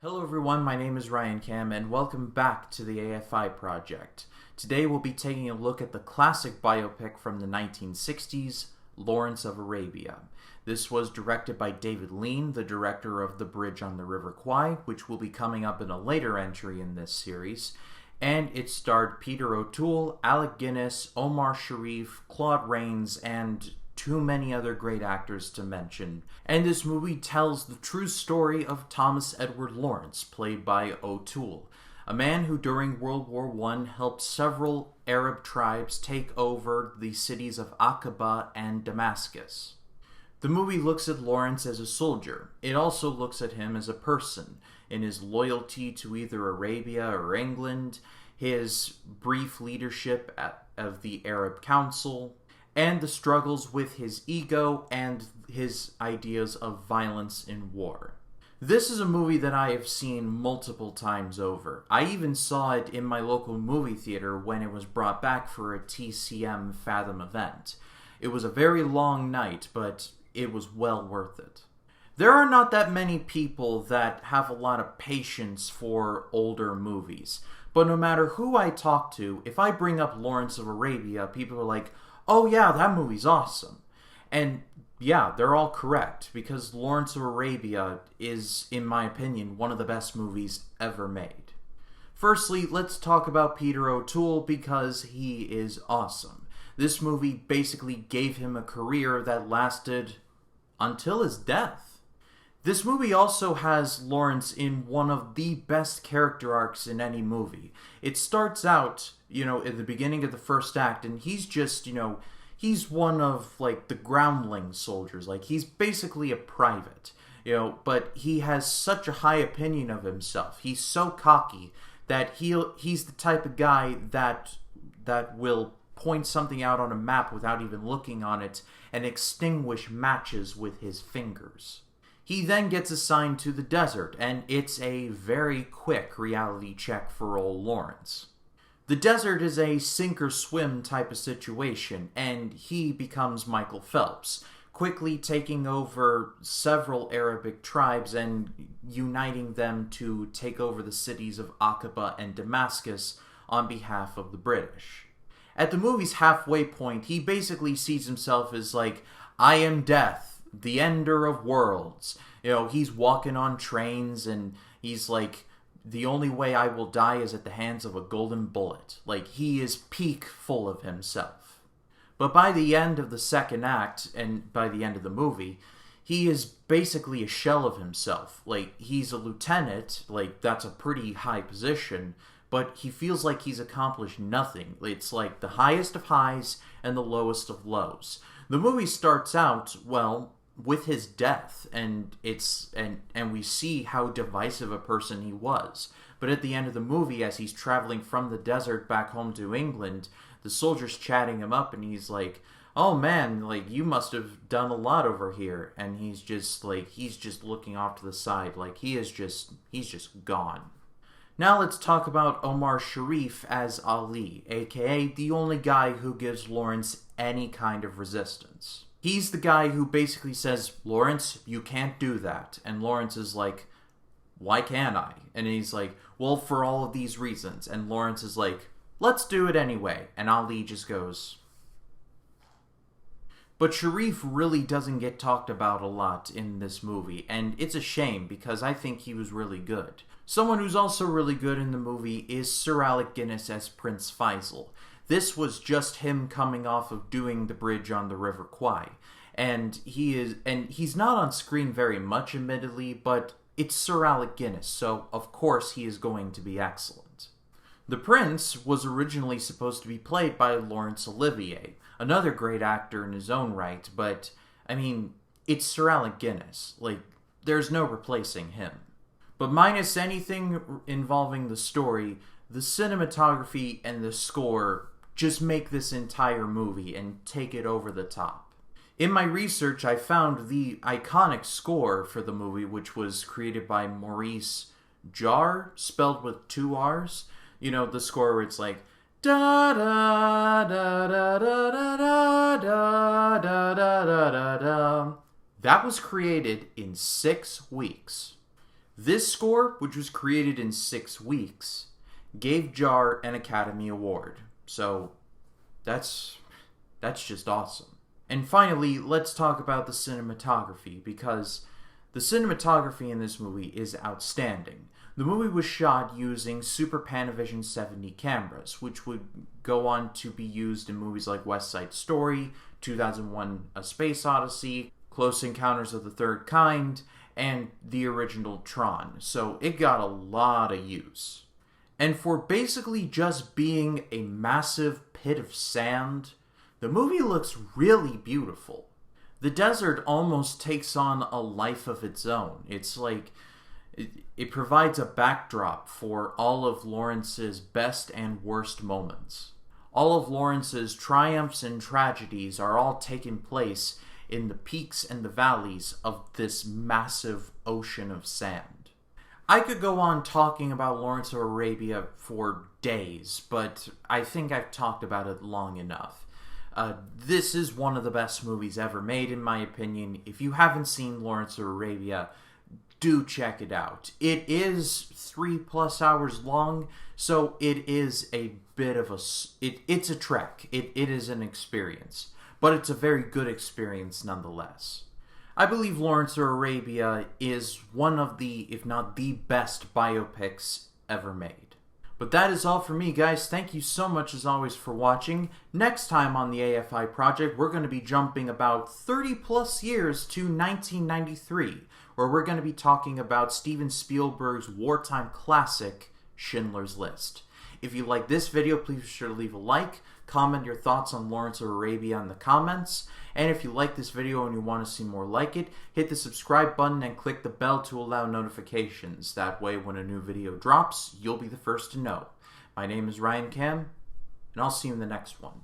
Hello everyone, my name is Ryan Cam and welcome back to the AFI project. Today we'll be taking a look at the classic biopic from the 1960s, Lawrence of Arabia. This was directed by David Lean, the director of The Bridge on the River Kwai, which will be coming up in a later entry in this series, and it starred Peter O'Toole, Alec Guinness, Omar Sharif, Claude Rains, and too many other great actors to mention. And this movie tells the true story of Thomas Edward Lawrence, played by O'Toole, a man who during World War I helped several Arab tribes take over the cities of Aqaba and Damascus. The movie looks at Lawrence as a soldier. It also looks at him as a person, in his loyalty to either Arabia or England, his brief leadership of the Arab Council, and the struggles with his ego and his ideas of violence in war. This is a movie that I have seen multiple times over. I even saw it in my local movie theater when it was brought back for a TCM Fathom event. It was a very long night, but it was well worth it. There are not that many people that have a lot of patience for older movies, but no matter who I talk to, if I bring up Lawrence of Arabia, people are like, "Oh yeah, that movie's awesome." And yeah, they're all correct, because Lawrence of Arabia is, in my opinion, one of the best movies ever made. Firstly, let's talk about Peter O'Toole, because he is awesome. This movie basically gave him a career that lasted until his death. This movie also has Lawrence in one of the best character arcs in any movie. It starts out, at the beginning of the first act, and he's just, he's one of, the groundling soldiers. He's basically a private, but he has such a high opinion of himself. He's so cocky that he's the type of guy that will point something out on a map without even looking on it and extinguish matches with his fingers. He then gets assigned to the desert, and it's a very quick reality check for old Lawrence. The desert is a sink-or-swim type of situation, and he becomes Michael Phelps, quickly taking over several Arabic tribes and uniting them to take over the cities of Aqaba and Damascus on behalf of the British. At the movie's halfway point, he basically sees himself as I am death, the ender of worlds. He's walking on trains and he's the only way I will die is at the hands of a golden bullet. He is peak full of himself. But by the end of the second act, and by the end of the movie, he is basically a shell of himself. He's a lieutenant, that's a pretty high position, but he feels like he's accomplished nothing. It's the highest of highs and the lowest of lows. The movie starts out, with his death, and we see how divisive a person he was. But at the end of the movie, as he's traveling from the desert back home to England, the soldier's chatting him up, and he's like, "Oh man, you must have done a lot over here." And he's just looking off to the side, he's just gone. Now let's talk about Omar Sharif as Ali, aka the only guy who gives Lawrence any kind of resistance. He's the guy who basically says, "Lawrence, you can't do that." And Lawrence is like, "Why can't I?" And he's like, "Well, for all of these reasons." And Lawrence is like, "Let's do it anyway." And Ali just goes. But Sharif really doesn't get talked about a lot in this movie, and it's a shame because I think he was really good. Someone who's also really good in the movie is Sir Alec Guinness as Prince Faisal. This was just him coming off of doing The Bridge on the River Kwai. And he's not on screen very much, admittedly, but it's Sir Alec Guinness, so of course he is going to be excellent. The Prince was originally supposed to be played by Laurence Olivier, another great actor in his own right, but, it's Sir Alec Guinness. There's no replacing him. But minus anything involving the story, the cinematography and the score just make this entire movie and take it over the top. In my research, I found the iconic score for the movie, which was created by Maurice Jarre, spelled with 2 R's. The score where it's da da da da da da da da da da da. That was created in 6 weeks. This score, which was created in 6 weeks, gave Jarre an Academy Award. So that's just awesome. And finally, let's talk about the cinematography, because the cinematography in this movie is outstanding. The movie was shot using Super Panavision 70 cameras, which would go on to be used in movies like West Side Story, 2001: A Space Odyssey, Close Encounters of the Third Kind, and the original Tron, so it got a lot of use. And for basically just being a massive pit of sand, the movie looks really beautiful. The desert almost takes on a life of its own. It's like it provides a backdrop for all of Lawrence's best and worst moments. All of Lawrence's triumphs and tragedies are all taking place in the peaks and the valleys of this massive ocean of sand. I could go on talking about Lawrence of Arabia for days, but I think I've talked about it long enough. This is one of the best movies ever made, in my opinion. If you haven't seen Lawrence of Arabia, do check it out. It is 3+ hours long, so it is a bit of it's a trek. It is an experience, but it's a very good experience nonetheless. I believe Lawrence of Arabia is one of the, if not the best biopics ever made. But that is all for me, guys. Thank you so much, as always, for watching. Next time on the AFI project, we're going to be jumping about 30+ years to 1993, where we're going to be talking about Steven Spielberg's wartime classic, Schindler's List. If you like this video, please be sure to leave a like, comment your thoughts on Lawrence of Arabia in the comments, and if you like this video and you want to see more like it, hit the subscribe button and click the bell to allow notifications. That way, when a new video drops, you'll be the first to know. My name is Ryan Cam, and I'll see you in the next one.